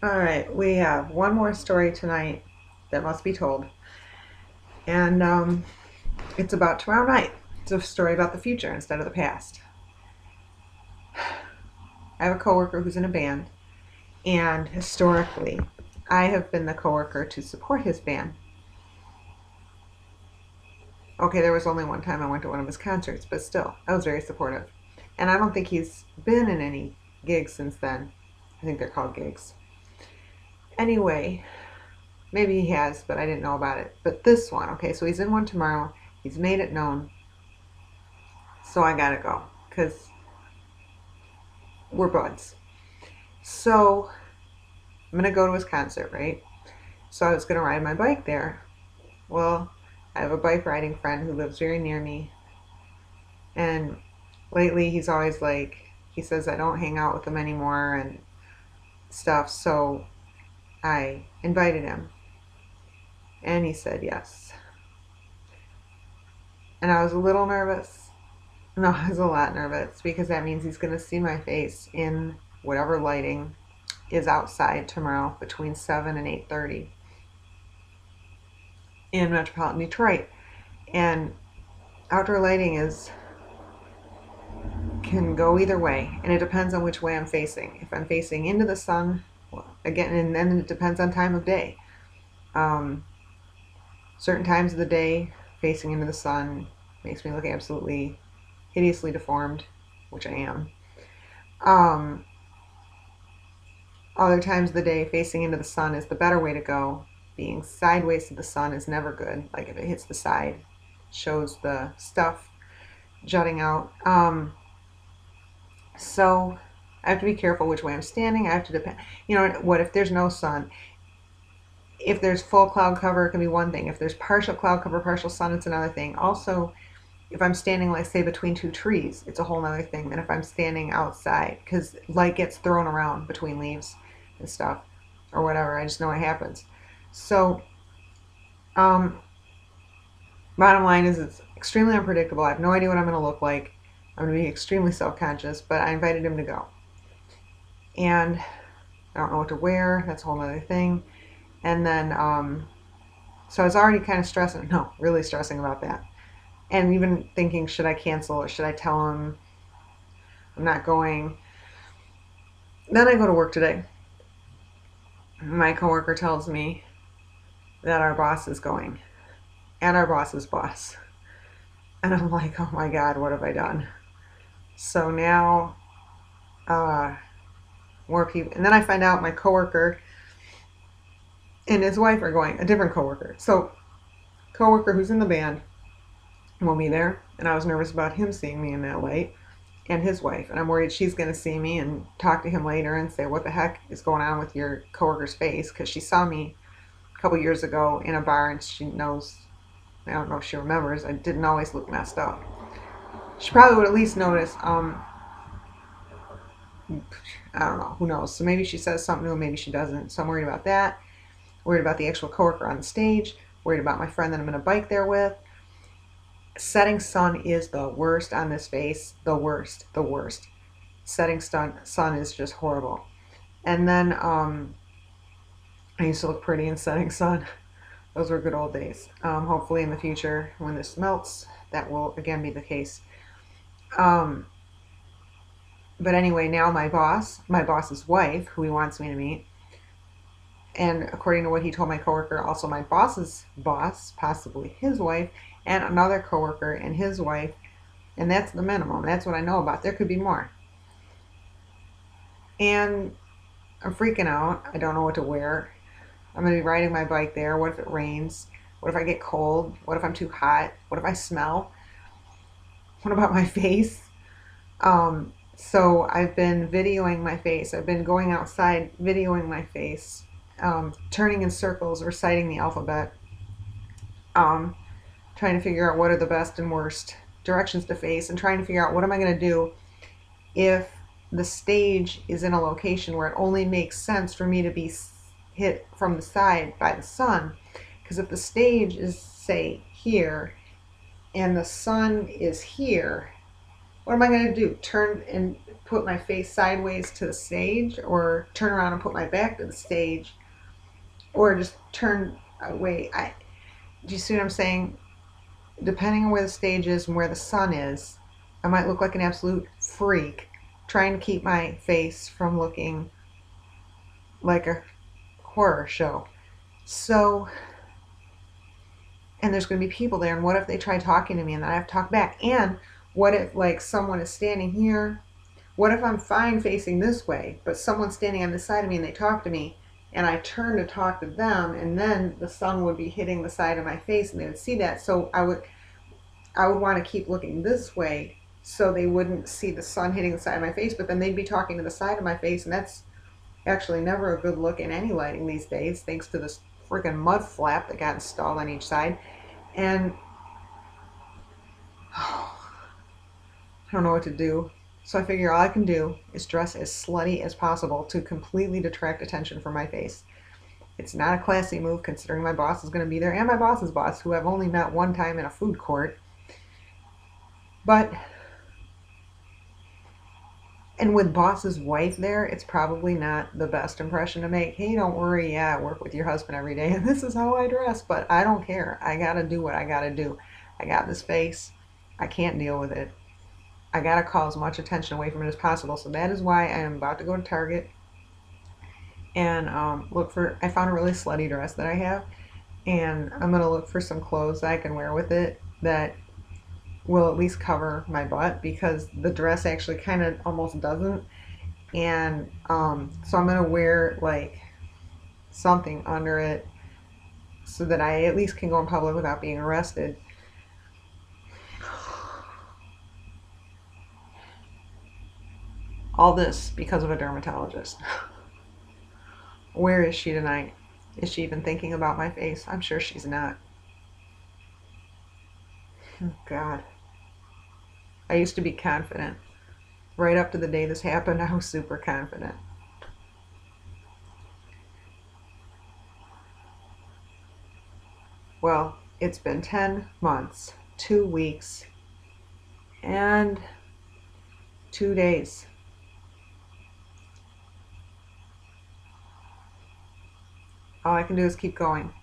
All right, we have one more story tonight that must be told, and it's about tomorrow night. It's a story about the future instead of the past. I have a coworker who's in a band, and historically, I have been the coworker to support his band. Okay, there was only one time I went to one of his concerts, but still, I was very supportive. And I don't think he's been in any gigs since then. I think they're called gigs. Anyway, maybe he has, but I didn't know about it. But this one, okay, so he's in one tomorrow. He's made it known. So I gotta go because we're buds. So I'm gonna go to his concert, right? So I was gonna ride my bike there. Well, I have a bike riding friend who lives very near me, and lately he's always like, he says I don't hang out with him anymore and stuff. So I invited him, and he said yes. And I was a little nervous. No, I was a lot nervous because that means he's gonna see my face in whatever lighting is outside tomorrow between 7 and 8:30 in metropolitan Detroit. And outdoor lighting is can go either way, and it depends on which way I'm facing. If I'm facing into the sun, well, again, and then it depends on time of day. Um, Certain times of the day, facing into the sun makes me look absolutely hideously deformed, which I am. Um, Other times of the day, facing into the sun is the better way to go. Being sideways to the sun is never good. Like if it hits the side, shows the stuff jutting out. So I have to be careful which way I'm standing. I have to depend. You know what? If there's no sun, if there's full cloud cover, it can be one thing. If there's partial cloud cover, partial sun, it's another thing. Also, if I'm standing, like say, between two trees, it's a whole other thing than if I'm standing outside because light gets thrown around between leaves and stuff or whatever. I just know it happens. So, um, bottom line is it's extremely unpredictable. I have no idea what I'm going to look like. I'm going to be extremely self conscious, but I invited him to go. And I don't know what to wear. That's a whole other thing. And then, so I was already kind of stressing, no, really stressing about that. And even thinking, should I cancel or should I tell him I'm not going? Then I go to work today. My coworker tells me that our boss is going and our boss's boss. And I'm like, oh my God, what have I done? So now, uh, more people. And then I find out my coworker and his wife are going, a different coworker. So, coworker who's in the band will be there. And I was nervous about him seeing me in that light and his wife. And I'm worried she's going to see me and talk to him later and say, what the heck is going on with your coworker's face? Because she saw me a couple years ago in a bar and she knows, I don't know if she remembers, I didn't always look messed up. She probably would at least notice, I don't know, who knows. So maybe she says something to him, maybe she doesn't. So I'm worried about that. Worried about the actual coworker on the stage. Worried about my friend that I'm going to bike there with. Setting sun is the worst on this face. The worst. The worst. Setting sun is just horrible. And then I used to look pretty in setting sun. Those were good old days. Hopefully in the future, when this melts, that will again be the case. Um, but anyway, now my boss's wife, who he wants me to meet, and according to what he told my coworker, also my boss's boss, possibly his wife, and another coworker and his wife, and that's the minimum. That's what I know about. There could be more. And I'm freaking out. I don't know what to wear. I'm going to be riding my bike there. What if it rains? What if I get cold? What if I'm too hot? What if I smell? What about my face? So I've been videoing my face. I've been going outside videoing my face, turning in circles, reciting the alphabet, um, trying to figure out what are the best and worst directions to face, and trying to figure out what am I going to do if the stage is in a location where it only makes sense for me to be hit from the side by the sun. Because if the stage is, say, here and the sun is here, what am I going to do? Turn and put my face sideways to the stage, or turn around and put my back to the stage, or just turn away. Do you see what I'm saying? Depending on where the stage is and where the sun is, I might look like an absolute freak trying to keep my face from looking like a horror show. So, and there's going to be people there, and what if they try talking to me and then I have to talk back? And what if, like, someone is standing here? What if I'm fine facing this way, but someone's standing on this side of me and they talk to me, and I turn to talk to them, and then the sun would be hitting the side of my face and they would see that. So I would want to keep looking this way so they wouldn't see the sun hitting the side of my face, but then they'd be talking to the side of my face, and that's actually never a good look in any lighting these days, thanks to this freaking mud flap that got installed on each side. And I don't know what to do. So I figure all I can do is dress as slutty as possible to completely detract attention from my face. It's not a classy move considering my boss is going to be there, and my boss's boss, who I've only met one time in a food court. But, and with boss's wife there, it's probably not the best impression to make. Hey, don't worry, yeah, I work with your husband every day, and this is how I dress, but I don't care. I gotta do what I gotta do. I got this face. I can't deal with it. I gotta call as much attention away from it as possible. So that is why I am about to go to Target and look for. I found a really slutty dress that I have, and I'm gonna look for some clothes that I can wear with it that will at least cover my butt, because the dress actually kind of almost doesn't. And so I'm gonna wear like something under it so that I at least can go in public without being arrested. All this because of a dermatologist. Where is she tonight? Is she even thinking about my face? I'm sure she's not. Oh, God. I used to be confident. Right up to the day this happened, I was super confident. Well, it's been 10 months, 2 weeks, and 2 days. All I can do is keep going.